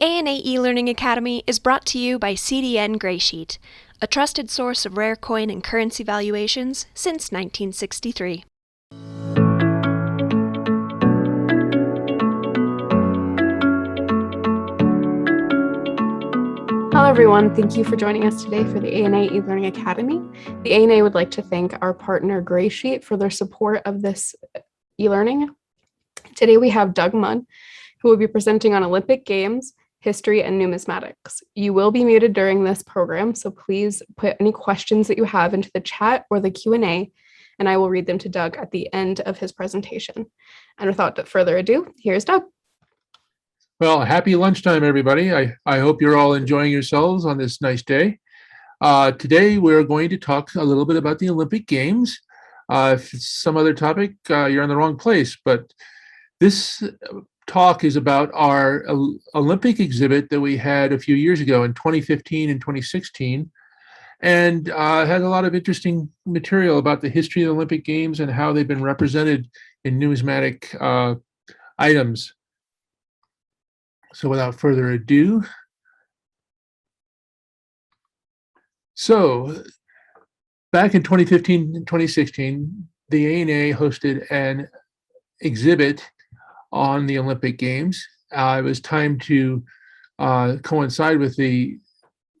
ANA eLearning Academy is brought to you by CDN Graysheet, a trusted source of rare coin and currency valuations since 1963. Hello everyone, thank you for joining us today for the ANA eLearning Academy. The ANA would like to thank our partner Graysheet for their support of this e-learning. Today we have Doug Munn, who will be presenting on Olympic Games, history, and numismatics. You will be muted during this program, so please put any questions that you have into the chat or the Q&A, and I will read them to Doug at the end of his presentation. And without further ado, here's Doug. Well, happy lunchtime, everybody. I hope you're all enjoying yourselves on this nice day. Today, we're going to talk a little bit about the Olympic Games. If it's some other topic, you're in the wrong place. But this talk is about our Olympic exhibit that we had a few years ago in 2015 and 2016, and has a lot of interesting material about the history of the Olympic Games and how they've been represented in numismatic items. So without further ado, so back in 2015 and 2016, the ANA hosted an exhibit on the Olympic Games. It was timed to coincide with the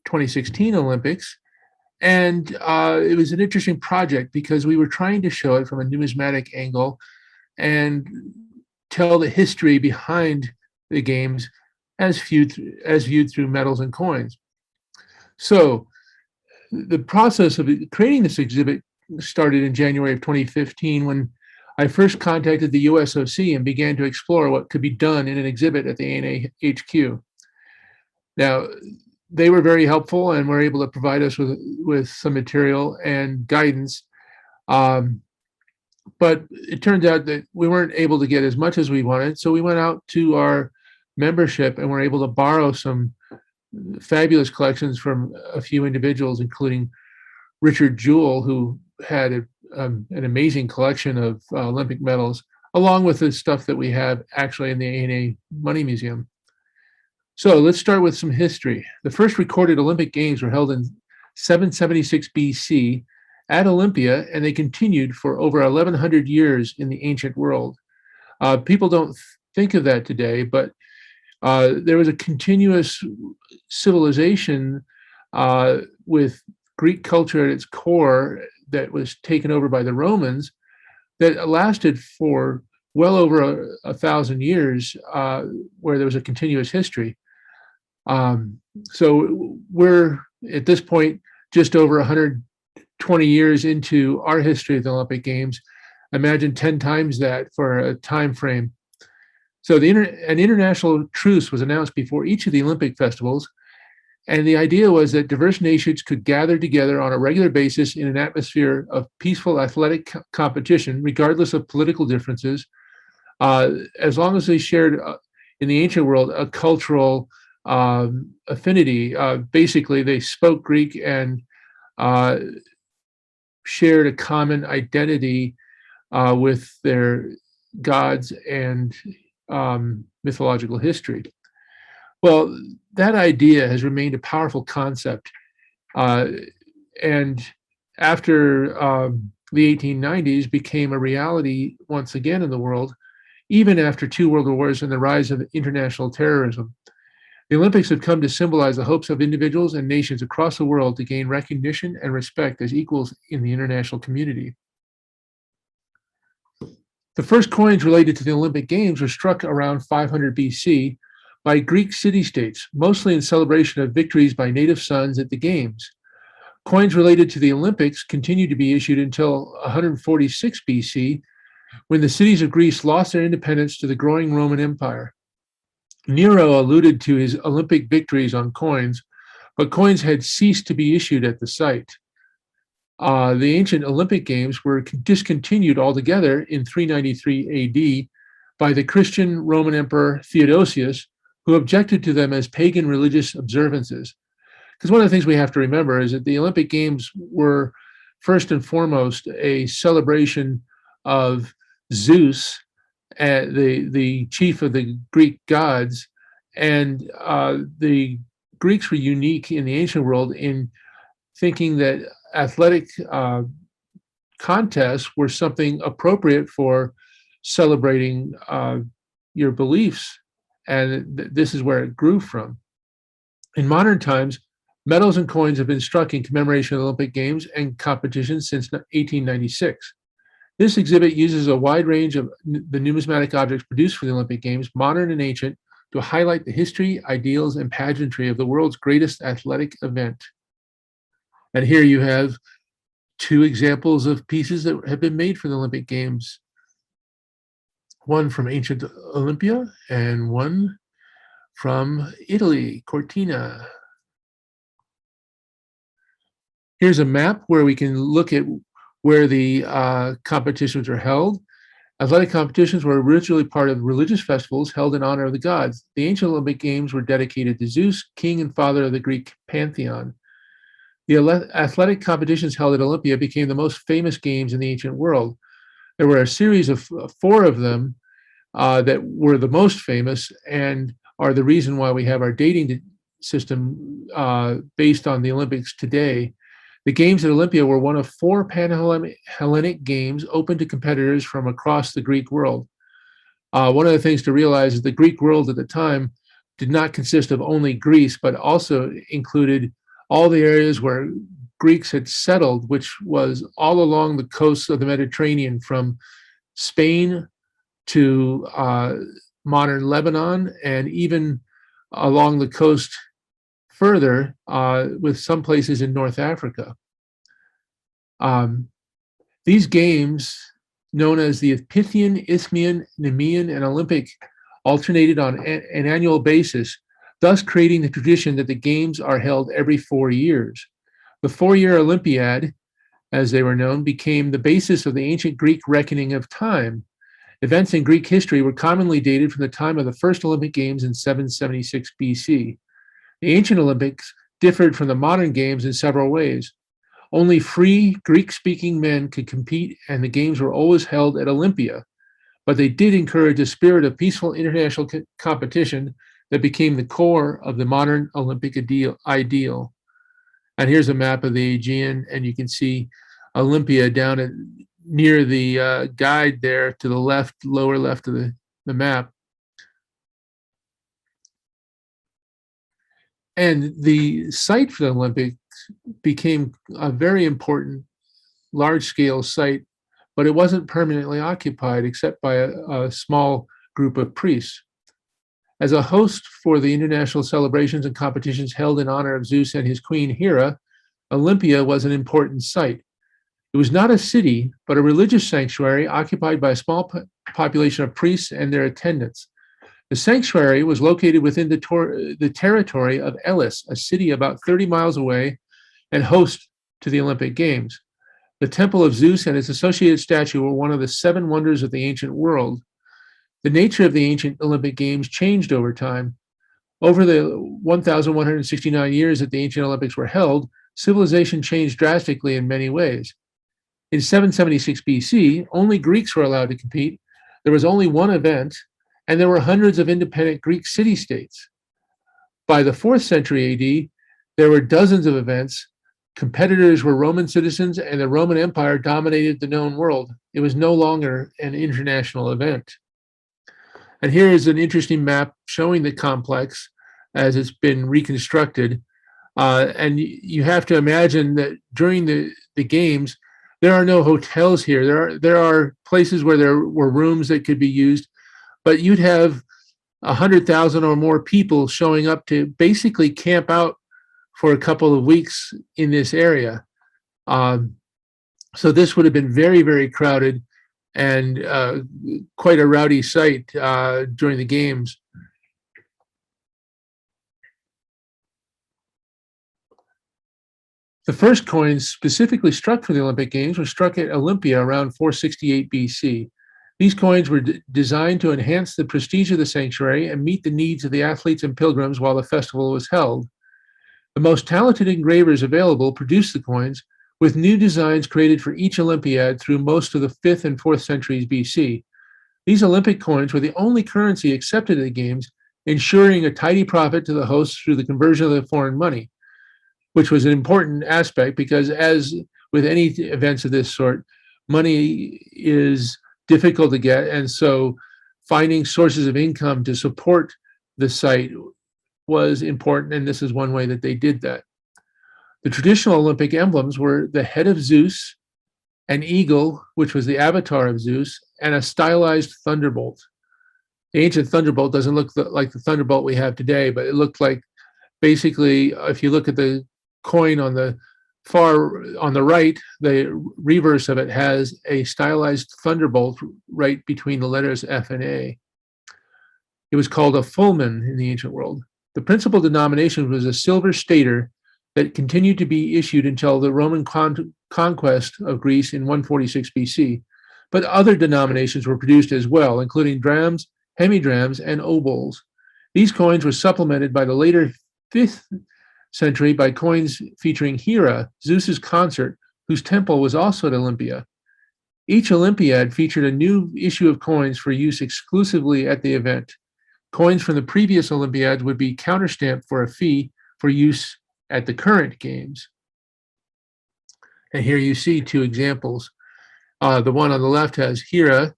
2016 Olympics. And it was an interesting project because we were trying to show it from a numismatic angle and tell the history behind the games as viewed through medals and coins. So the process of creating this exhibit started in January of 2015 when I first contacted the USOC and began to explore what could be done in an exhibit at the ANA HQ. Now, they were very helpful and were able to provide us with some material and guidance. But it turns out that we weren't able to get as much as we wanted, so we went out to our membership and were able to borrow some fabulous collections from a few individuals, including Richard Jewell, who had an amazing collection of Olympic medals, along with the stuff that we have actually in the ANA Money Museum. So let's start with some history. The first recorded Olympic Games were held in 776 BC at Olympia, and they continued for over 1,100 years in the ancient world. People don't think of that today, but there was a continuous civilization with Greek culture at its core that was taken over by the Romans that lasted for well over 1,000 years, where there was a continuous history. So we're at this point just over 120 years into our history of the Olympic Games. Imagine 10 times that for a time frame. So an international truce was announced before each of the Olympic festivals, and the idea was that diverse nations could gather together on a regular basis in an atmosphere of peaceful athletic competition, regardless of political differences, as long as they shared, in the ancient world, a cultural affinity. Basically, they spoke Greek and shared a common identity with their gods and mythological history. Well, that idea has remained a powerful concept. And after the 1890s became a reality once again in the world, even after two world wars and the rise of international terrorism. The Olympics have come to symbolize the hopes of individuals and nations across the world to gain recognition and respect as equals in the international community. The first coins related to the Olympic Games were struck around 500 BC by Greek city-states, mostly in celebration of victories by native sons at the Games. Coins related to the Olympics continued to be issued until 146 BC, when the cities of Greece lost their independence to the growing Roman Empire. Nero alluded to his Olympic victories on coins, but coins had ceased to be issued at the site. The ancient Olympic Games were discontinued altogether in 393 AD by the Christian Roman Emperor Theodosius, who objected to them as pagan religious observances. Because one of the things we have to remember is that the Olympic Games were first and foremost a celebration of Zeus, the chief of the Greek gods, And the Greeks were unique in the ancient world in thinking that athletic contests were something appropriate for celebrating your beliefs. And this is where it grew from. In modern times, medals and coins have been struck in commemoration of the Olympic Games and competitions since 1896. This exhibit uses a wide range of the numismatic objects produced for the Olympic Games, modern and ancient, to highlight the history, ideals, and pageantry of the world's greatest athletic event. And here you have two examples of pieces that have been made for the Olympic Games. One from ancient Olympia and one from Italy, Cortina. Here's a map where we can look at where the competitions are held. Athletic competitions were originally part of religious festivals held in honor of the gods. The ancient Olympic Games were dedicated to Zeus, king and father of the Greek pantheon. The athletic competitions held at Olympia became the most famous games in the ancient world. There were a series of 4 of them that were the most famous and are the reason why we have our dating system based on the Olympics today. The Games at Olympia were one of 4 Pan-Hellenic games open to competitors from across the Greek world. One of the things to realize is the Greek world at the time did not consist of only Greece, but also included all the areas where Greeks had settled, which was all along the coasts of the Mediterranean, from Spain to modern Lebanon, and even along the coast further, with some places in North Africa. These games, known as the Pythian, Isthmian, Nemean, and Olympic, alternated on an annual basis, thus creating the tradition that the games are held every 4 years. The 4-year Olympiad, as they were known, became the basis of the ancient Greek reckoning of time. Events in Greek history were commonly dated from the time of the first Olympic Games in 776 BC. The ancient Olympics differed from the modern games in several ways. Only free Greek-speaking men could compete, and the games were always held at Olympia. But they did encourage a spirit of peaceful international competition that became the core of the modern Olympic ideal. And here's a map of the Aegean, and you can see Olympia down near the guide there to the left, lower left of the map. And the site for the Olympics became a very important large-scale site, but it wasn't permanently occupied except by a small group of priests. As a host for the international celebrations and competitions held in honor of Zeus and his queen Hera, Olympia was an important site. It was not a city, but a religious sanctuary occupied by a small population of priests and their attendants. The sanctuary was located within the territory of Elis, a city about 30 miles away and host to the Olympic Games. The Temple of Zeus and its associated statue were one of the 7 wonders of the ancient world. The nature of the ancient Olympic Games changed over time. Over the 1,169 years that the ancient Olympics were held, civilization changed drastically in many ways. In 776 BC, only Greeks were allowed to compete. There was only one event, and there were hundreds of independent Greek city-states. By the 4th century AD, there were dozens of events. Competitors were Roman citizens, and the Roman Empire dominated the known world. It was no longer an international event. And here is an interesting map showing the complex as it's been reconstructed. And you have to imagine that during the games, there are no hotels here. There are places where there were rooms that could be used, but you'd have 100,000 or more people showing up to basically camp out for a couple of weeks in this area. So this would have been very, very crowded and quite a rowdy sight during the games. The first coins specifically struck for the Olympic Games were struck at Olympia around 468 BC. These coins were designed to enhance the prestige of the sanctuary and meet the needs of the athletes and pilgrims while the festival was held. The most talented engravers available produced the coins, with new designs created for each Olympiad through most of the 5th and 4th centuries BC. These Olympic coins were the only currency accepted at the Games, ensuring a tidy profit to the hosts through the conversion of the foreign money, which was an important aspect because, as with any events of this sort, money is difficult to get. And so finding sources of income to support the site was important. And this is one way that they did that. The traditional Olympic emblems were the head of Zeus, an eagle, which was the avatar of Zeus, and a stylized thunderbolt. The ancient thunderbolt doesn't look like the thunderbolt we have today, but it looked like, basically, if you look at the coin on the right, the reverse of it has a stylized thunderbolt right between the letters F and A. It was called a fulmen in the ancient world. The principal denomination was a silver stater that continued to be issued until the Roman conquest of Greece in 146 BC. But other denominations were produced as well, including drams, hemidrams, and obols. These coins were supplemented by the later 5th century by coins featuring Hera, Zeus's consort, whose temple was also at Olympia. Each Olympiad featured a new issue of coins for use exclusively at the event. Coins from the previous Olympiads would be counterstamped for a fee for use at the current games. And here you see two examples. The one on the left has Hera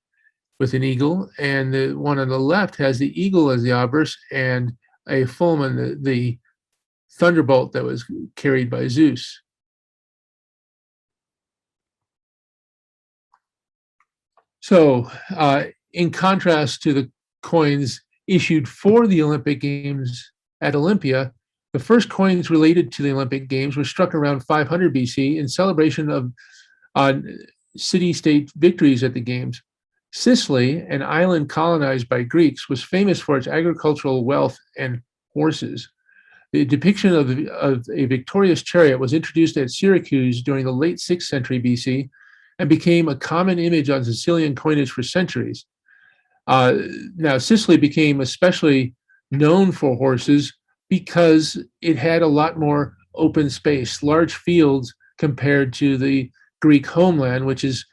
with an eagle, and the one on the left has the eagle as the obverse and a fulmen, the thunderbolt that was carried by Zeus. So, in contrast to the coins issued for the Olympic Games at Olympia, the first coins related to the Olympic Games were struck around 500 BC in celebration of city-state victories at the Games. Sicily, an island colonized by Greeks, was famous for its agricultural wealth and horses. The depiction of a victorious chariot was introduced at Syracuse during the late 6th century BC and became a common image on Sicilian coinage for centuries. Now, Sicily became especially known for horses because it had a lot more open space, large fields compared to the Greek homeland, which is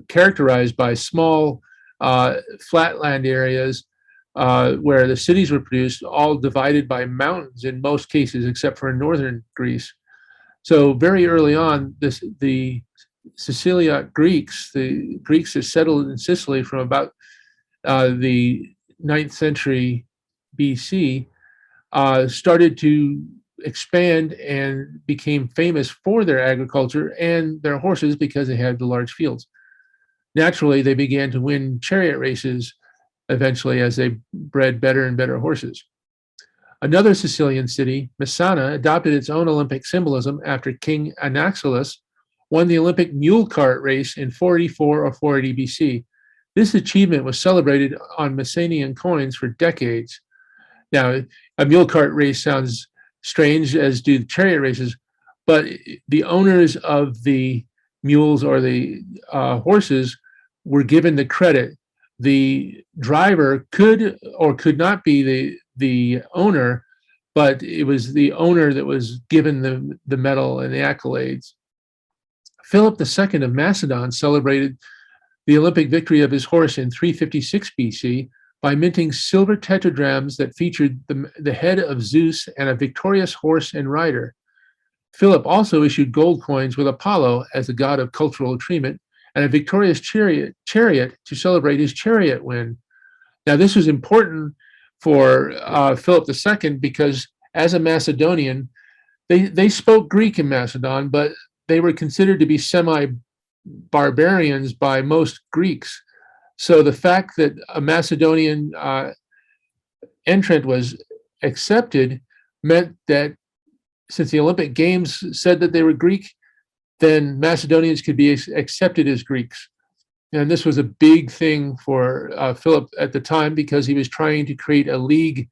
characterized by small flatland areas where the cities were produced, all divided by mountains in most cases, except for in northern Greece. So very early on, the Siciliot Greeks, the Greeks that settled in Sicily from about the 9th century BC, started to expand and became famous for their agriculture and their horses because they had the large fields. Naturally, they began to win chariot races eventually as they bred better and better horses. Another Sicilian city, Messana, adopted its own Olympic symbolism after King Anaxilos won the Olympic mule cart race in 484 or 480 BC. This achievement was celebrated on Messenian coins for decades. Now, a mule cart race sounds strange, as do chariot races, but the owners of the mules or the horses were given the credit. The driver could or could not be the owner, but it was the owner that was given the medal and the accolades. Philip II of Macedon celebrated the Olympic victory of his horse in 356 BC by minting silver tetradrachms that featured the head of Zeus and a victorious horse and rider. Philip also issued gold coins with Apollo as the god of cultural achievement and a victorious chariot to celebrate his chariot win. Now, this was important for Philip II because, as a Macedonian, they spoke Greek in Macedon, but they were considered to be semi-barbarians by most Greeks. So the fact that a Macedonian entrant was accepted meant that since the Olympic Games said that they were Greek, then Macedonians could be accepted as Greeks. And this was a big thing for Philip at the time because he was trying to create a league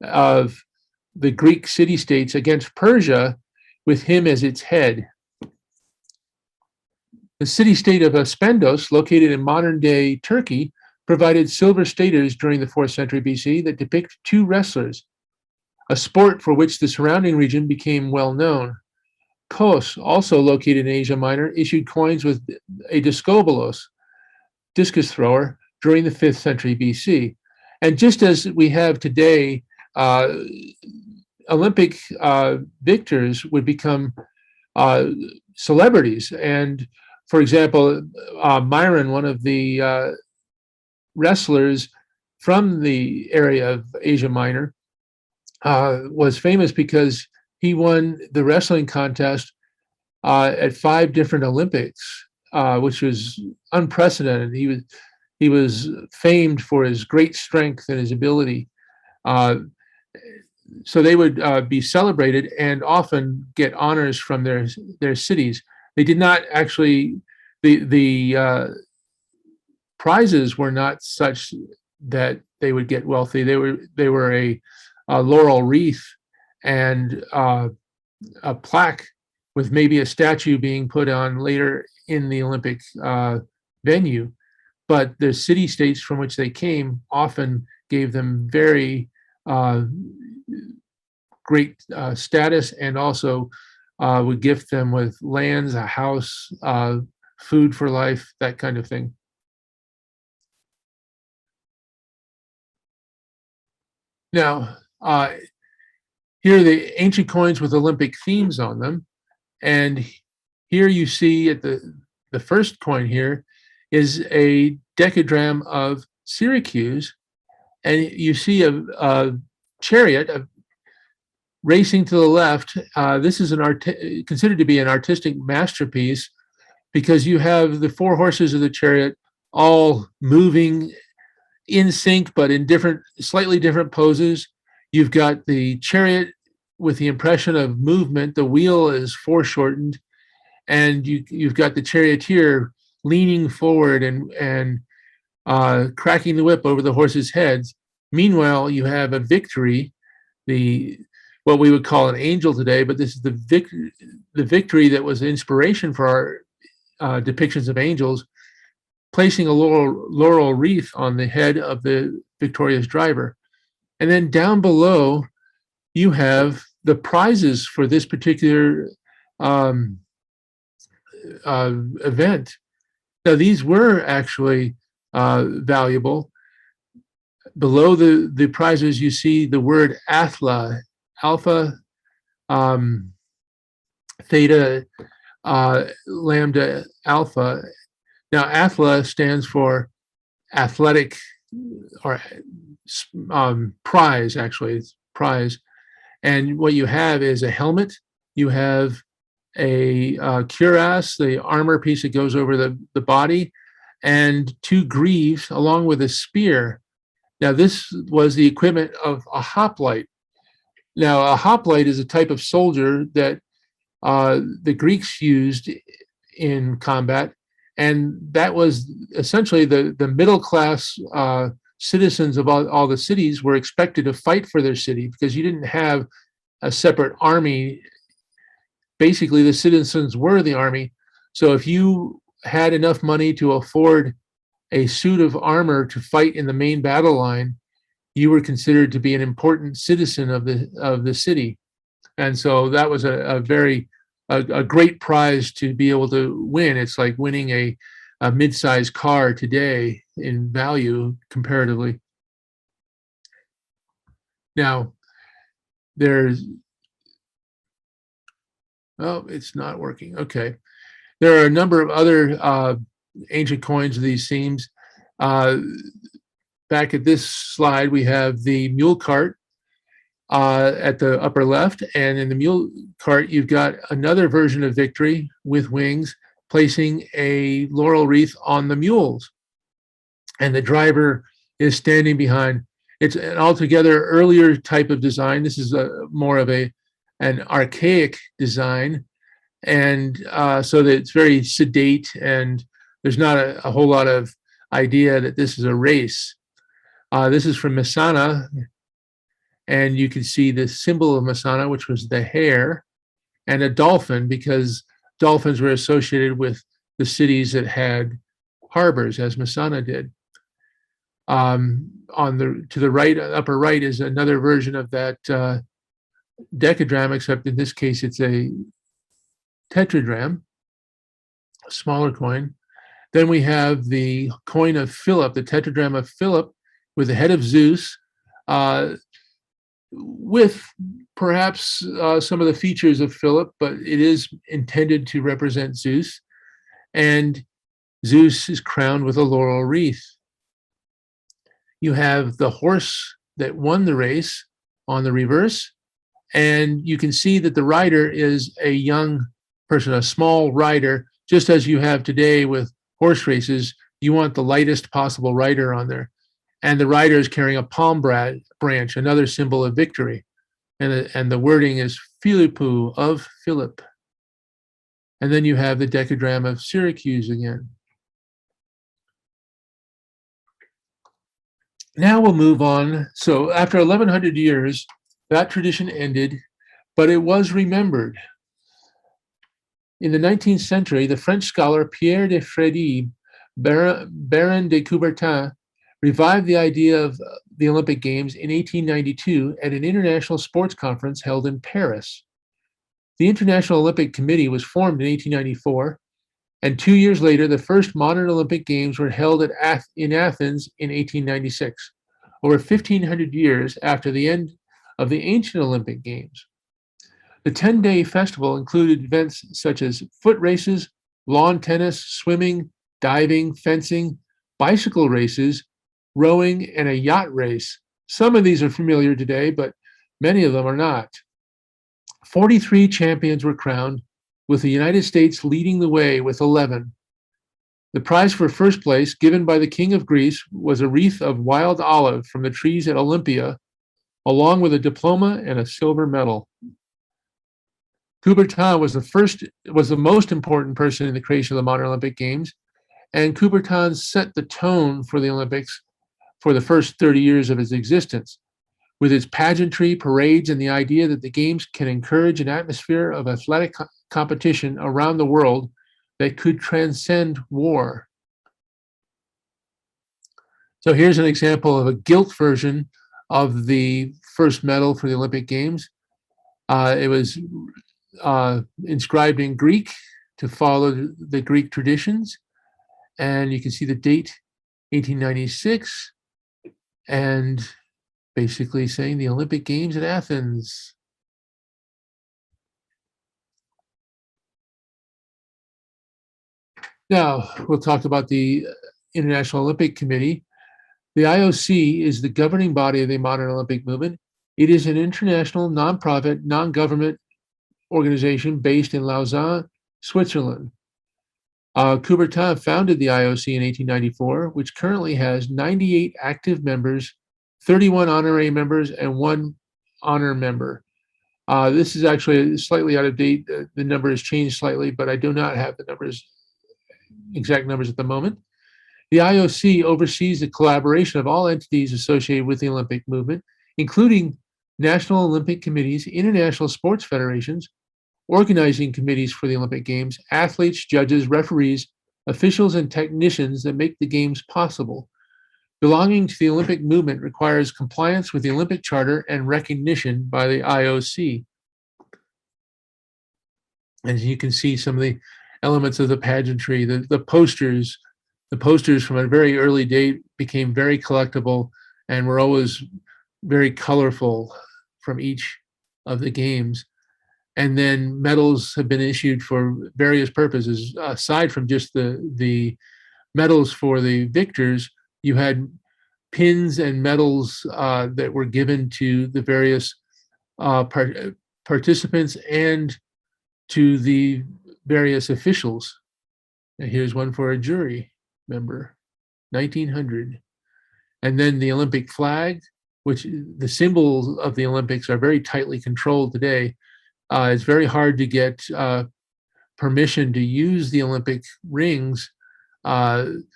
of the Greek city-states against Persia with him as its head. The city-state of Aspendos, located in modern-day Turkey, provided silver staters during the 4th century BC that depict two wrestlers, a sport for which the surrounding region became well known. Kos, also located in Asia Minor, issued coins with a diskobolos, discus thrower, during the 5th century BC. And just as we have today, Olympic victors would become celebrities. And for example, Myron, one of the wrestlers from the area of Asia Minor, was famous because he won the wrestling contest at 5 different Olympics, which was unprecedented. He was famed for his great strength and his ability. So they would be celebrated and often get honors from their cities. They did not actually, the prizes were not such that they would get wealthy. They were a laurel wreath and a plaque with maybe a statue being put on later in the Olympic venue. But the city-states from which they came often gave them very great status, and also would gift them with lands, a house, food for life, that kind of thing. Now, here are the ancient coins with Olympic themes on them. And here you see at the first coin here is a decagram of Syracuse. And you see a chariot racing to the left. This is considered to be an artistic masterpiece because you have the 4 horses of the chariot all moving in sync, but in slightly different poses. You've got the chariot with the impression of movement. The wheel is foreshortened, and you've got the charioteer leaning forward and cracking the whip over the horses' heads. Meanwhile, you have a victory, what we would call an angel today, but this is the victory that was inspiration for our depictions of angels, placing a laurel wreath on the head of the victorious driver. And then down below, you have the prizes for this particular event. Now, these were actually valuable. Below the prizes, you see the word Alpha, Theta, Lambda, Alpha. Now, Athleta stands for athletic, or prize, actually, it's prize. And what you have is a helmet. You have a cuirass, the armor piece that goes over the body, and 2 greaves along with a spear. Now, this was the equipment of a hoplite. Now, a hoplite is a type of soldier that the Greeks used in combat, and that was essentially the middle class citizens of all the cities were expected to fight for their city because you didn't have a separate army. Basically, the citizens were the army. So if you had enough money to afford a suit of armor to fight in the main battle line, you were considered to be an important citizen of the city. And so that was a great prize to be able to win. It's like winning a mid-sized car today in value comparatively. Now, it's not working. Okay. There are a number of other ancient coins of these themes. Back at this slide, we have the mule cart at the upper left. And in the mule cart, you've got another version of victory with wings, placing a laurel wreath on the mules. And the driver is standing behind. It's an altogether earlier type of design. This is more of an archaic design. And so that it's very sedate, and there's not a whole lot of idea that this is a race. This is from Messana, and you can see the symbol of Messana, which was the hare, and a dolphin, because dolphins were associated with the cities that had harbors, as Messana did. To the right, upper right, is another version of that decagram, except in this case it's a tetragram, a smaller coin. Then we have the coin of Philip, the tetragram of Philip, with the head of Zeus, with perhaps some of the features of Philip, but it is intended to represent Zeus. And Zeus is crowned with a laurel wreath. You have the horse that won the race on the reverse, and you can see that the rider is a young person, a small rider, just as you have today with horse races. You want the lightest possible rider on there. And the rider is carrying a palm branch, another symbol of victory. And the wording is Philippou, of Philip. And then you have the decagram of Syracuse again. Now we'll move on. So after 1100 years, that tradition ended, but it was remembered. In the 19th century, the French scholar Pierre de Frédy, Baron de Coubertin, revived the idea of the Olympic Games in 1892 at an international sports conference held in Paris. The International Olympic Committee was formed in 1894, and 2 years later, the first modern Olympic Games were held in Athens in 1896, over 1,500 years after the end of the ancient Olympic Games. The 10-day festival included events such as foot races, lawn tennis, swimming, diving, fencing, bicycle races, rowing, and a yacht race. Some of these are familiar today, but many of them are not. 43 champions were crowned, with the United States leading the way with 11. The prize for first place, given by the King of Greece, was a wreath of wild olive from the trees at Olympia, along with a diploma and a silver medal. Coubertin was the most important person in the creation of the modern Olympic Games, and Coubertin set the tone for the Olympics for the first 30 years of its existence, with its pageantry, parades, and the idea that the Games can encourage an atmosphere of athletic competition around the world that could transcend war. So here's an example of a gilt version of the first medal for the Olympic Games. It was inscribed in Greek to follow the Greek traditions. And you can see the date, 1896, and basically saying the Olympic Games at Athens. Now, we'll talk about the International Olympic Committee. The IOC is the governing body of the modern Olympic movement. It is an international, nonprofit, non-government organization based in Lausanne, Switzerland. Coubertin founded the IOC in 1894, which currently has 98 active members, 31 honorary members, and 1 honor member. This is actually slightly out of date. The number has changed slightly, but I do not have the exact numbers at the moment. The IOC oversees the collaboration of all entities associated with the Olympic movement, including national Olympic committees, international sports federations, organizing committees for the Olympic Games, athletes, judges, referees, officials, and technicians that make the Games possible. Belonging to the Olympic movement requires compliance with the Olympic Charter and recognition by the IOC. As you can see, some of the elements of the pageantry, the posters from a very early date became very collectible and were always very colorful from each of the games. And then medals have been issued for various purposes. Aside from just the medals for the victors, you had pins and medals that were given to the various participants and to the various officials. And here's one for a jury member, 1900. And then the Olympic flag, which the symbols of the Olympics are very tightly controlled today. It's very hard to get permission to use the Olympic rings. And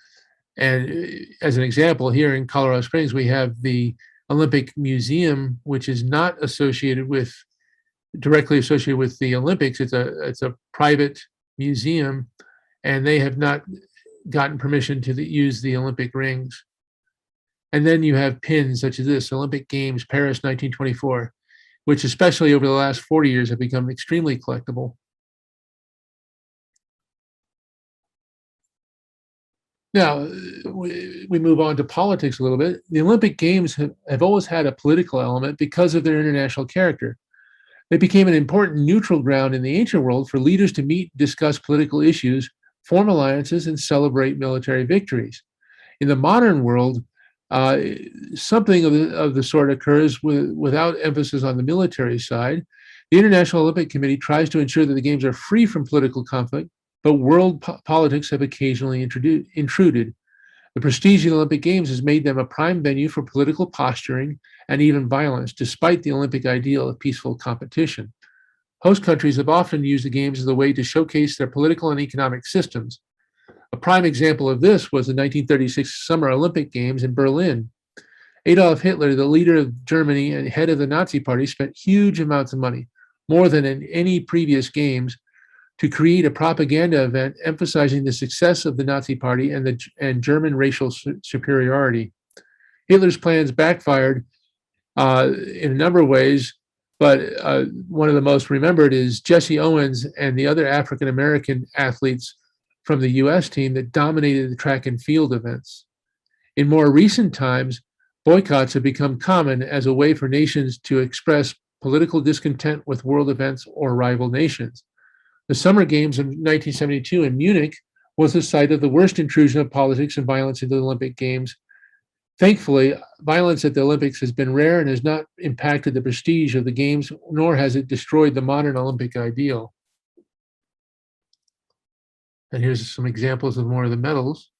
as an example, here in Colorado Springs, we have the Olympic Museum, which is not directly associated with the Olympics. It's a private museum, and they have not gotten permission to use the Olympic rings. And then you have pins such as this, Olympic Games, Paris 1924, which especially over the last 40 years have become extremely collectible. Now, we move on to politics a little bit, the Olympic Games have always had a political element because of their international character. They became an important neutral ground in the ancient world for leaders to meet, discuss political issues, form alliances, and celebrate military victories. In the modern world, something of the sort occurs without emphasis on the military side. The International Olympic Committee tries to ensure that the Games are free from political conflict, but world politics have occasionally intruded. The prestige of the Olympic Games has made them a prime venue for political posturing and even violence, despite the Olympic ideal of peaceful competition. Host countries have often used the Games as a way to showcase their political and economic systems. A prime example of this was the 1936 Summer Olympic Games in Berlin. Adolf Hitler, the leader of Germany and head of the Nazi Party, spent huge amounts of money, more than in any previous Games, to create a propaganda event emphasizing the success of the Nazi Party and German racial superiority. Hitler's plans backfired in a number of ways, but one of the most remembered is Jesse Owens and the other African American athletes from the US team that dominated the track and field events. In more recent times, boycotts have become common as a way for nations to express political discontent with world events or rival nations. The Summer Games in 1972 in Munich was the site of the worst intrusion of politics and violence into the Olympic Games. Thankfully, violence at the Olympics has been rare and has not impacted the prestige of the Games, nor has it destroyed the modern Olympic ideal. And here's some examples of more of the medals.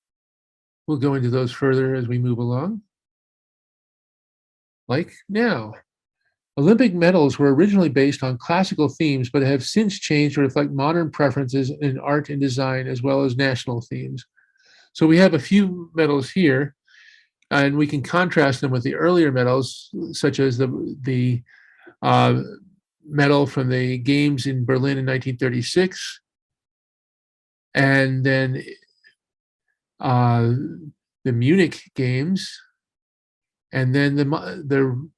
We'll go into those further as we move along. Like now. Olympic medals were originally based on classical themes, but have since changed to reflect modern preferences in art and design, as well as national themes. So we have a few medals here, and we can contrast them with the earlier medals, such as the medal from the Games in Berlin in 1936, and then the Munich Games, and then the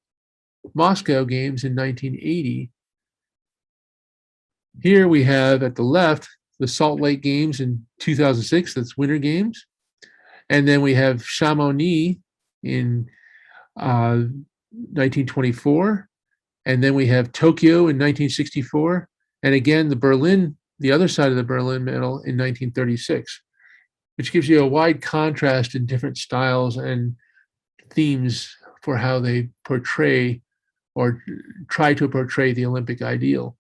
Moscow Games in 1980. Here we have at the left the Salt Lake Games in 2006, that's Winter Games. And then we have Chamonix in 1924. And then we have Tokyo in 1964. And again, the other side of the Berlin medal in 1936, which gives you a wide contrast in different styles and themes for how they portray or try to portray the Olympic ideal.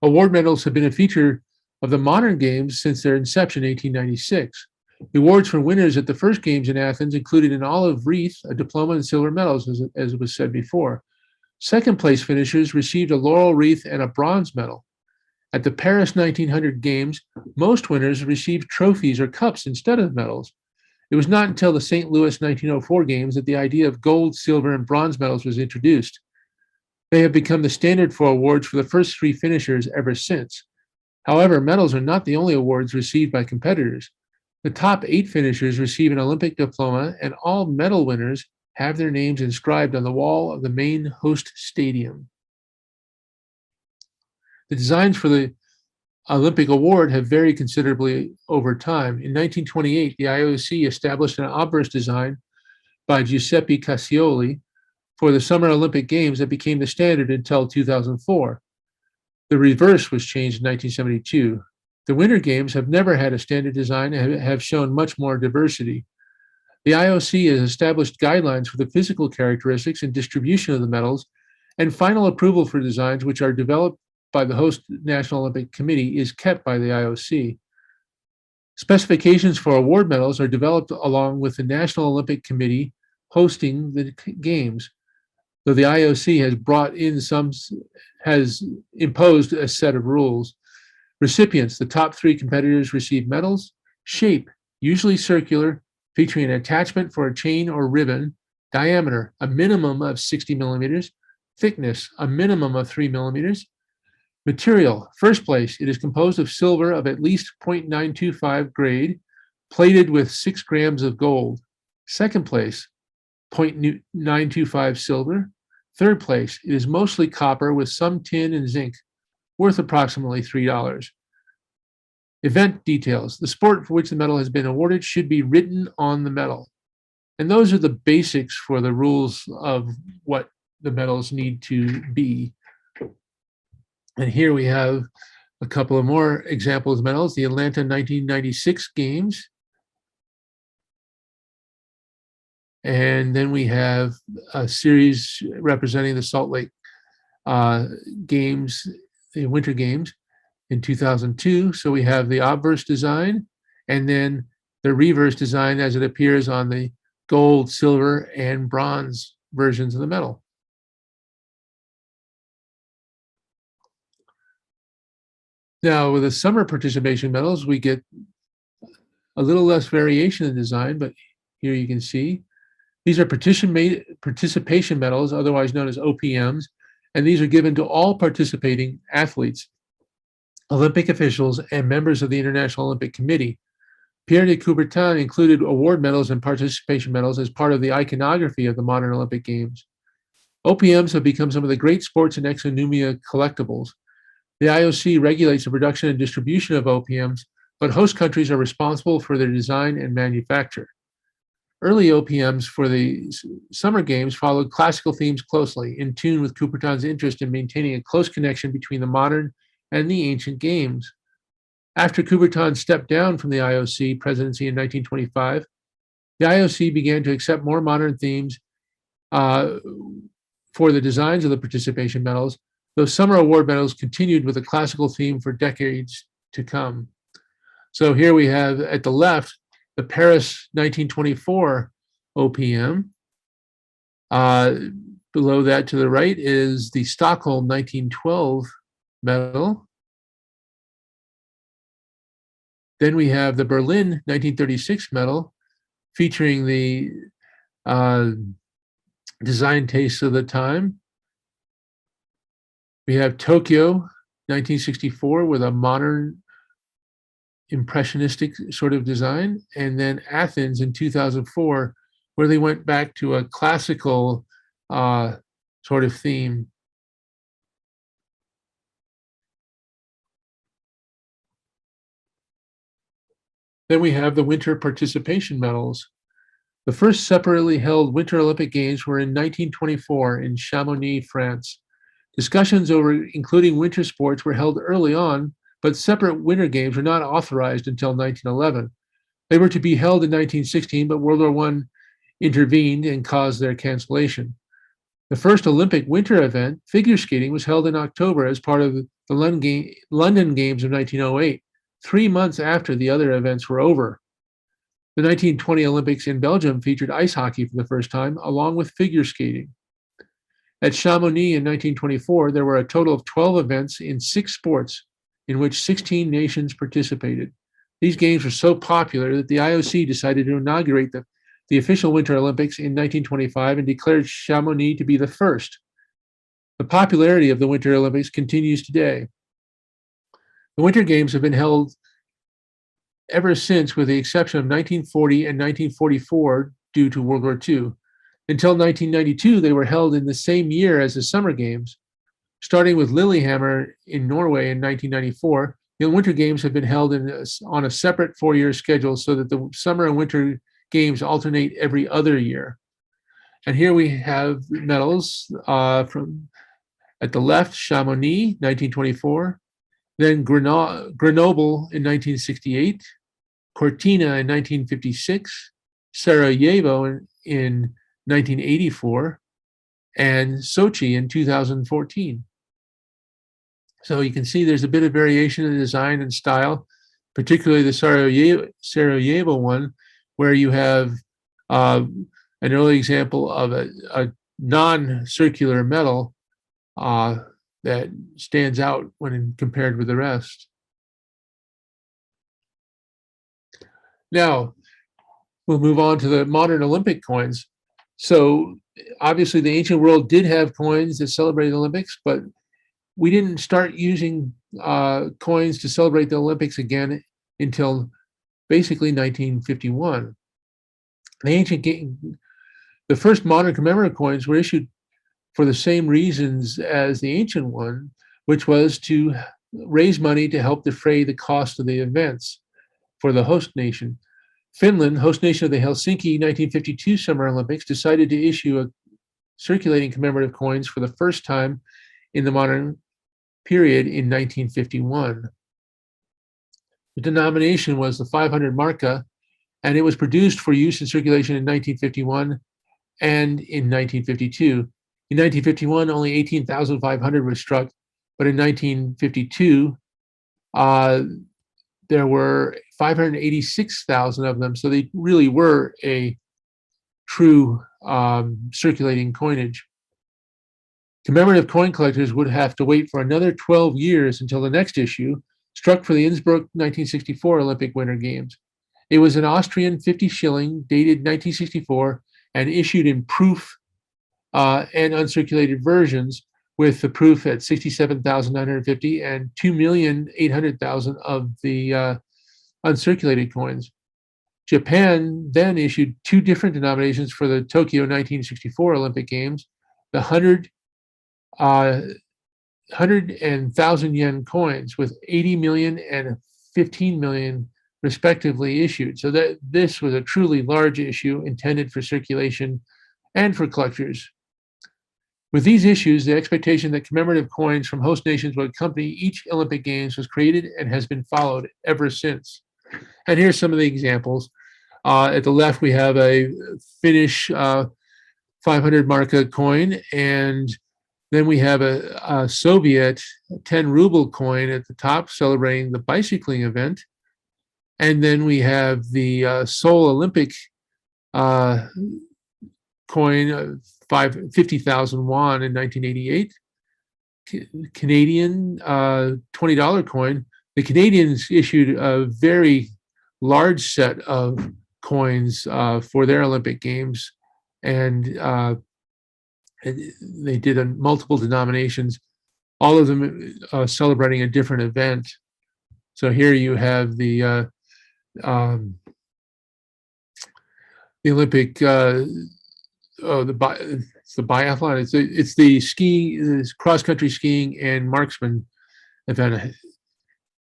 Award medals have been a feature of the modern Games since their inception in 1896. The awards for winners at the first Games in Athens included an olive wreath, a diploma, and silver medals, as was said before. Second place finishers received a laurel wreath and a bronze medal. At the Paris 1900 Games, most winners received trophies or cups instead of medals. It was not until the St. Louis 1904 Games that the idea of gold, silver, and bronze medals was introduced. They have become the standard for awards for the first three finishers ever since. However, medals are not the only awards received by competitors. The top 8 finishers receive an Olympic diploma, and all medal winners have their names inscribed on the wall of the main host stadium. The designs for the Olympic award have varied considerably over time. In 1928, the IOC established an obverse design by Giuseppe Cassioli for the Summer Olympic Games that became the standard until 2004. The reverse was changed in 1972. The Winter Games have never had a standard design and have shown much more diversity. The IOC has established guidelines for the physical characteristics and distribution of the medals, and final approval for designs which are developed by the host National Olympic Committee is kept by the IOC. Specifications for award medals are developed along with the National Olympic Committee hosting the Games, though the IOC has imposed a set of rules. Recipients, the top 3 competitors receive medals. Shape, usually circular, featuring an attachment for a chain or ribbon. Diameter, a minimum of 60 millimeters. Thickness, a minimum of 3 millimeters. Material, first place, it is composed of silver of at least 0.925 grade, plated with 6 grams of gold. Second place, 0.925 silver. Third place, it is mostly copper with some tin and zinc, worth approximately $3. Event details. The sport for which the medal has been awarded should be written on the medal. And those are the basics for the rules of what the medals need to be. And here we have a couple of more examples of medals. The Atlanta 1996 Games. And then we have a series representing the Salt Lake Games, the Winter Games in 2002. So we have the obverse design and then the reverse design as it appears on the gold, silver, and bronze versions of the medal. Now, with the summer participation medals, we get a little less variation in design, but here you can see these are participation medals, otherwise known as OPMs, and these are given to all participating athletes, Olympic officials, and members of the International Olympic Committee. Pierre de Coubertin included award medals and participation medals as part of the iconography of the modern Olympic Games. OPMs have become some of the great sports and exonumia collectibles. The IOC regulates the production and distribution of OPMs, but host countries are responsible for their design and manufacture. Early OPMs for the Summer Games followed classical themes closely, in tune with Coubertin's interest in maintaining a close connection between the modern and the ancient games. After Coubertin stepped down from the IOC presidency in 1925, the IOC began to accept more modern themes for the designs of the participation medals. Those summer award medals continued with a classical theme for decades to come. So here we have at the left, the Paris 1924 OPM. Below that to the right is the Stockholm 1912 medal. Then we have the Berlin 1936 medal featuring the design tastes of the time. We have Tokyo 1964 with a modern impressionistic sort of design, and then Athens in 2004 where they went back to a classical sort of theme. Then we have the Winter Participation Medals. The first separately held Winter Olympic Games were in 1924 in Chamonix, France. Discussions over including winter sports were held early on, but separate Winter Games were not authorized until 1911. They were to be held in 1916, but World War I intervened and caused their cancellation. The first Olympic winter event, figure skating, was held in October as part of the London Games of 1908, 3 months after the other events were over. The 1920 Olympics in Belgium featured ice hockey for the first time, along with figure skating. At Chamonix in 1924, there were a total of 12 events in 6 sports, in which 16 nations participated. These games were so popular that the IOC decided to inaugurate the official Winter Olympics in 1925 and declared Chamonix to be the first. The popularity of the Winter Olympics continues today. The Winter Games have been held ever since, with the exception of 1940 and 1944 due to World War II. Until 1992, they were held in the same year as the Summer Games. Starting with Lillehammer in Norway in 1994, the Winter Games have been held on a separate 4-year schedule so that the Summer and Winter Games alternate every other year. And here we have medals from at the left, Chamonix, 1924, then Grenoble in 1968, Cortina in 1956, Sarajevo in 1984, and Sochi in 2014. So you can see there's a bit of variation in design and style, particularly the Sarajevo one, where you have an early example of a non-circular medal that stands out when compared with the rest. Now, we'll move on to the modern Olympic coins. So obviously the ancient world did have coins that celebrated the Olympics, but we didn't start using coins to celebrate the Olympics again until basically 1951. The first modern commemorative coins were issued for the same reasons as the ancient one, which was to raise money to help defray the cost of the events for the host nation. Finland, host nation of the Helsinki 1952 Summer Olympics, decided to issue a circulating commemorative coins for the first time in the modern period in 1951. The denomination was the 500 marka, and it was produced for use in circulation in 1951 and in 1952. In 1951, only 18,500 were struck, but in 1952, there were 586,000 of them. So they really were a true circulating coinage. Commemorative coin collectors would have to wait for another 12 years until the next issue, struck for the Innsbruck 1964 Olympic Winter Games. It was an Austrian 50 shilling, dated 1964, and issued in proof and uncirculated versions, with the proof at 67,950 and 2,800,000 of the uncirculated coins. Japan then issued two different denominations for the Tokyo 1964 Olympic Games, the 100 and 1,000 yen coins with 80 million and 15 million respectively issued. So that this was a truly large issue intended for circulation and for collectors. With these issues, the expectation that commemorative coins from host nations would accompany each Olympic Games was created and has been followed ever since. And here's some of the examples. At the left, we have a Finnish 500 marka coin, and then we have a Soviet 10 ruble coin at the top, celebrating the bicycling event. And then we have the Seoul Olympic coin, 50,000 won in 1988. Canadian $20 coin. The Canadians issued a very large set of coins for their Olympic Games, and they did multiple denominations, all of them celebrating a different event. So here you have the Olympic, it's the biathlon. It's the skiing, it's cross-country skiing and marksman event.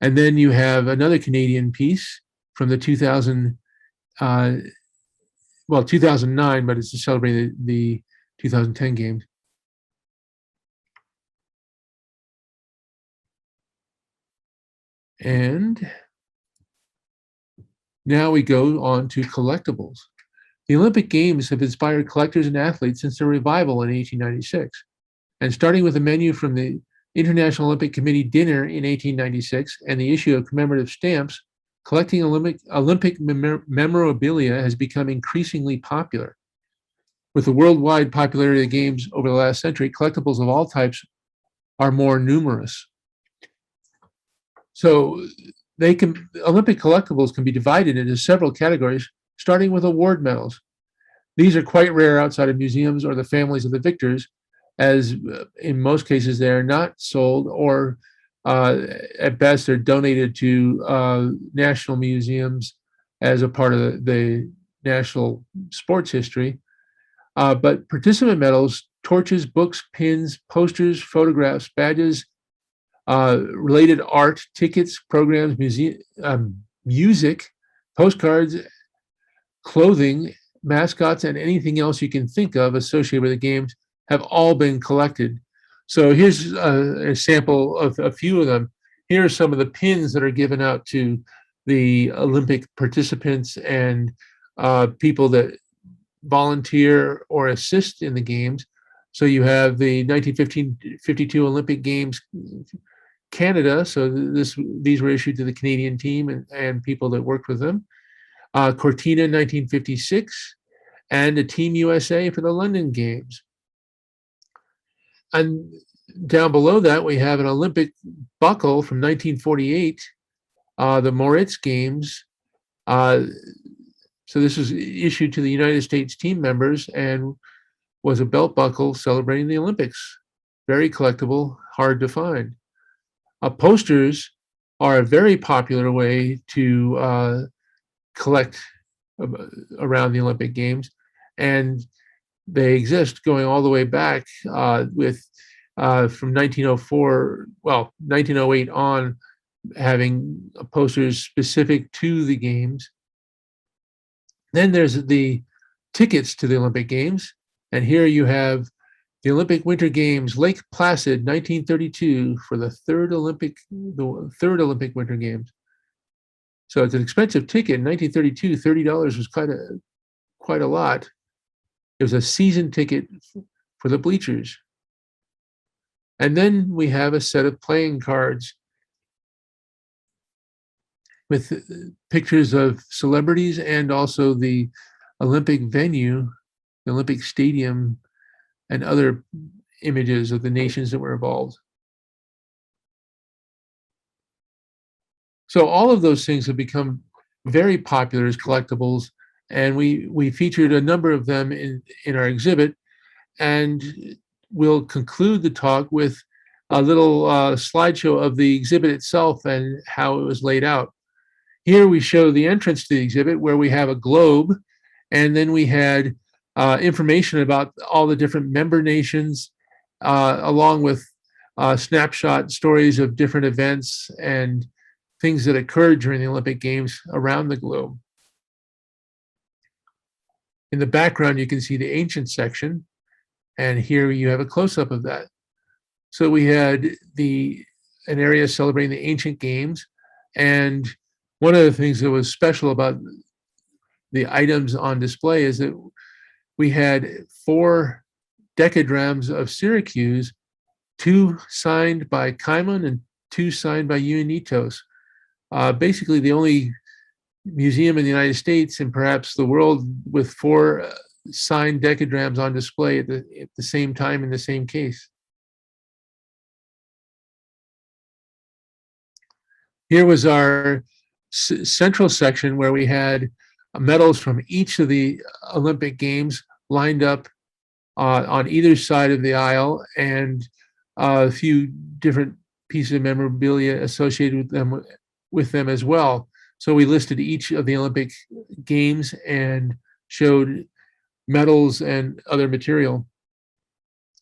And then you have another Canadian piece from the 2009, but it's to celebrate the 2010 games. And now we go on to collectibles. The Olympic Games have inspired collectors and athletes since their revival in 1896. And starting with a menu from the International Olympic Committee dinner in 1896 and the issue of commemorative stamps, collecting Olympic memorabilia has become increasingly popular. With the worldwide popularity of the Games over the last century, collectibles of all types are more numerous. So Olympic collectibles can be divided into several categories, starting with award medals. These are quite rare outside of museums or the families of the victors, as in most cases they are not sold, or at best they're donated to national museums as a part of the national sports history. But participant medals, torches, books, pins, posters, photographs, badges, related art, tickets, programs, music, postcards, clothing, mascots, and anything else you can think of associated with the Games have all been collected. So here's a sample of a few of them. Here are some of the pins that are given out to the Olympic participants and people that volunteer or assist in the Games. So you have the 1952 Olympic Games Canada. So these were issued to the Canadian team and people that worked with them. Cortina 1956, and a Team USA for the London Games. And down below that, we have an Olympic buckle from 1948, the Moritz Games. So this was issued to the United States team members and was a belt buckle celebrating the Olympics. Very collectible, hard to find. Posters are a very popular way to collect around the Olympic Games, and they exist going all the way back with from 1904, 1908 on, having posters specific to the games. Then there's the tickets to the Olympic Games. And here you have the Olympic Winter Games, Lake Placid, 1932, for the third Olympic Winter Games. So it's an expensive ticket. In 1932, $30 was quite a lot. It was a season ticket for the bleachers. And then we have a set of playing cards with pictures of celebrities and also the Olympic venue, the Olympic stadium, and other images of the nations that were involved. So all of those things have become very popular as collectibles, and we featured a number of them in our exhibit, and we'll conclude the talk with a little slideshow of the exhibit itself and how it was laid out. Here we show the entrance to the exhibit, where we have a globe, and then we had information about all the different member nations, along with snapshot stories of different events and things that occurred during the Olympic Games around the globe. In the background, you can see the ancient section, and here you have a close-up of that. So we had an area celebrating the ancient games, and one of the things that was special about the items on display is that we had 4 decadrams of Syracuse, 2 signed by Cimon and 2 signed by Ioanitos. Basically the only museum in the United States and perhaps the world with 4 signed decadrams on display at the same time in the same case. Here was our central section where we had medals from each of the Olympic Games lined up on either side of the aisle, and a few different pieces of memorabilia associated with them as well. So we listed each of the Olympic Games and showed medals and other material.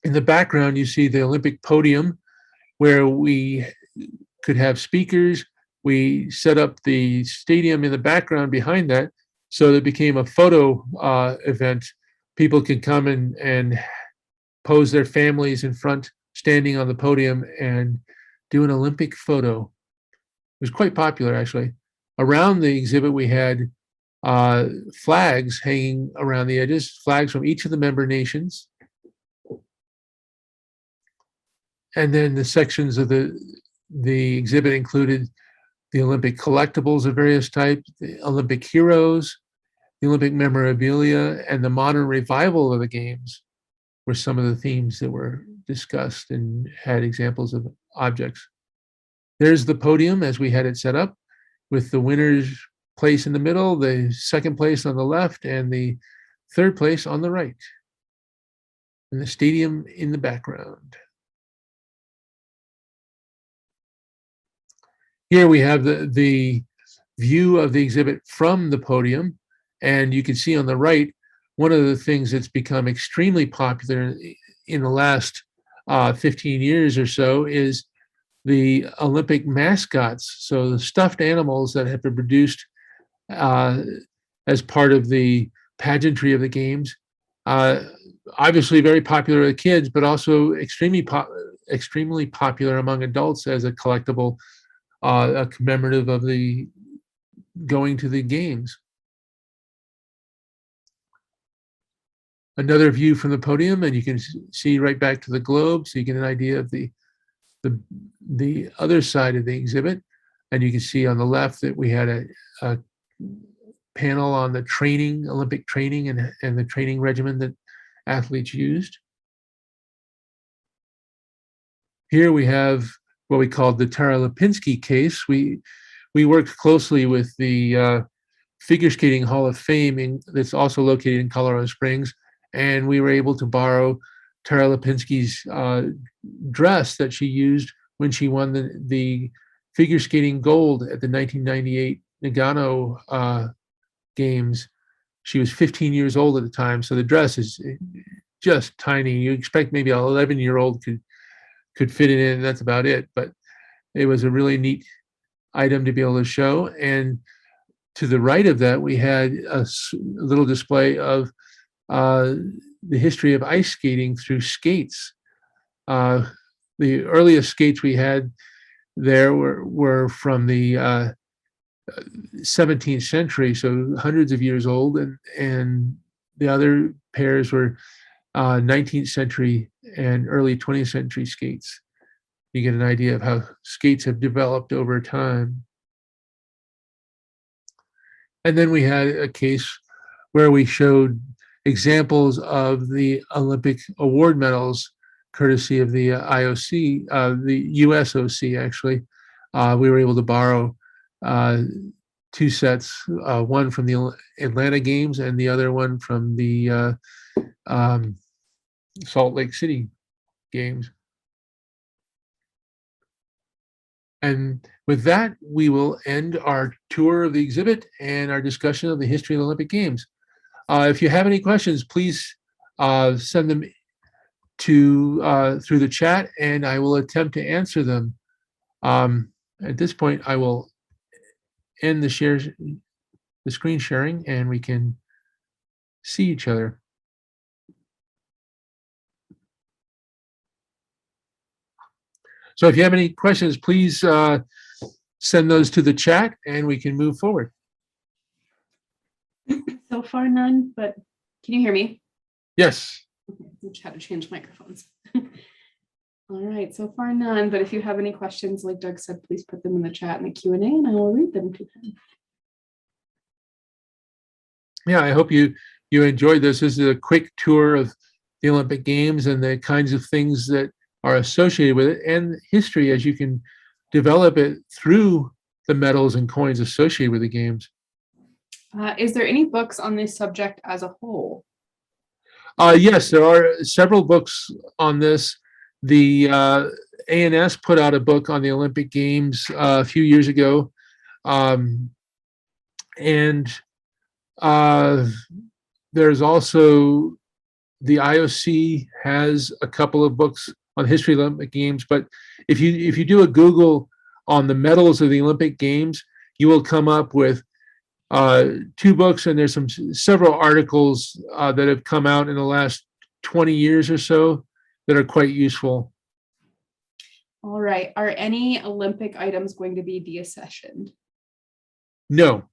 In the background, you see the Olympic podium where we could have speakers. We set up the stadium in the background behind that, so that it became a photo event. People could come and pose their families in front, standing on the podium, and do an Olympic photo. It was quite popular, actually. Around the exhibit, we had flags hanging around the edges, flags from each of the member nations. And then the sections of the exhibit included the Olympic collectibles of various types, the Olympic heroes, the Olympic memorabilia, and the modern revival of the games were some of the themes that were discussed and had examples of objects. There's the podium as we had it set up, with the winner's place in the middle, the second place on the left, and the third place on the right, and the stadium in the background. Here we have the view of the exhibit from the podium, and you can see on the right, one of the things that's become extremely popular in the last 15 years or so is the Olympic mascots. So the stuffed animals that have been produced as part of the pageantry of the games, obviously very popular with kids, but also extremely popular among adults as a collectible, a commemorative of the going to the games. Another view from the podium, and you can see right back to the globe, so you get an idea of the other side of the exhibit. And you can see on the left that we had a panel on the training, Olympic training, and the training regimen that athletes used. Here we have what we called the Tara Lipinski case. We worked closely with the Figure Skating Hall of Fame that's also located in Colorado Springs, and we were able to borrow Tara Lipinski's dress that she used when she won the figure skating gold at the 1998 Nagano Games. She was 15 years old at the time, so the dress is just tiny. You expect maybe an 11-year-old could could fit it in, and that's about it. But it was a really neat item to be able to show. And to the right of that, we had a little display of the history of ice skating through skates. The earliest skates we had there were from the 17th century, so hundreds of years old, and the other pairs were 19th century and early 20th century skates. You get an idea of how skates have developed over time. And then we had a case where we showed examples of the Olympic award medals, courtesy of the IOC, the USOC actually. We were able to borrow 2 sets, one from the Atlanta Games and the other one from the Salt Lake City Games. And with that, we will end our tour of the exhibit and our discussion of the history of the Olympic Games. If you have any questions, please send them to through the chat, and I will attempt to answer them. At this point, I will end the screen sharing, and we can see each other. So if you have any questions, please send those to the chat, and we can move forward. So far, none, but can you hear me? Yes. Okay, I'll try to change microphones. All right, so far none, but if you have any questions, like Doug said, please put them in the chat in the Q&A and I will read them to him. Yeah, I hope you enjoyed this. This is a quick tour of the Olympic Games and the kinds of things that are associated with it, and history as you can develop it through the medals and coins associated with the games. Is there any books on this subject as a whole? Yes, there are several books on this. The ANS put out a book on the Olympic Games a few years ago. And there's also the IOC has a couple of books on history of the Olympic Games. But if you do a Google on the medals of the Olympic Games, you will come up with 2 books, and there's several articles that have come out in the last 20 years or so that are quite useful. All right. Are any Olympic items going to be deaccessioned? No.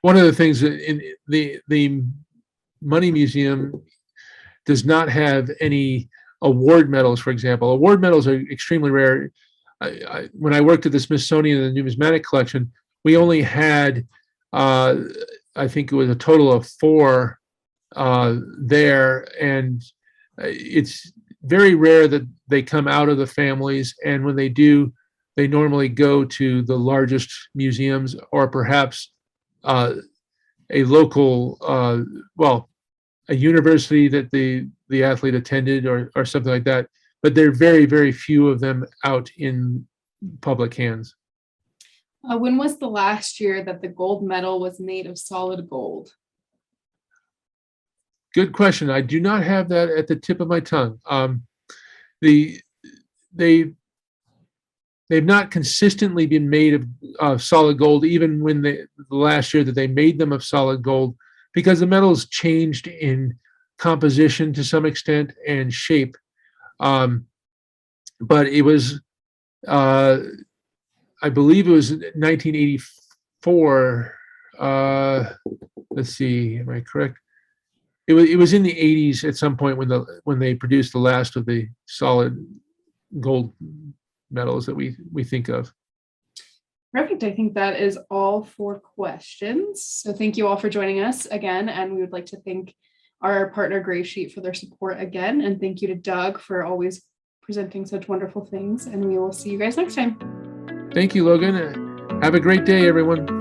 One of the things that in the Money Museum does not have any award medals, for example. Award medals are extremely rare. When I worked at the Smithsonian and the Numismatic collection, we only had, I think it was a total of 4 there, and it's very rare that they come out of the families, and when they do, they normally go to the largest museums or perhaps a local, a university that the athlete attended or something like that. But there are very, very few of them out in public hands. When was the last year that the gold medal was made of solid gold? Good question. I do not have that at the tip of my tongue. They've not consistently been made of solid gold, even when the last year that they made them of solid gold, because the metals changed in composition to some extent and shape. But it was, I believe it was 1984. Let's see, am I correct? It was in the 80s at some point when they produced the last of the solid gold medals that we think of. Perfect. I think that is all for questions. So thank you all for joining us again. And we would like to thank our partner Gray Sheet for their support again. And thank you to Doug for always presenting such wonderful things. And we will see you guys next time. Thank you, Logan. Have a great day, everyone.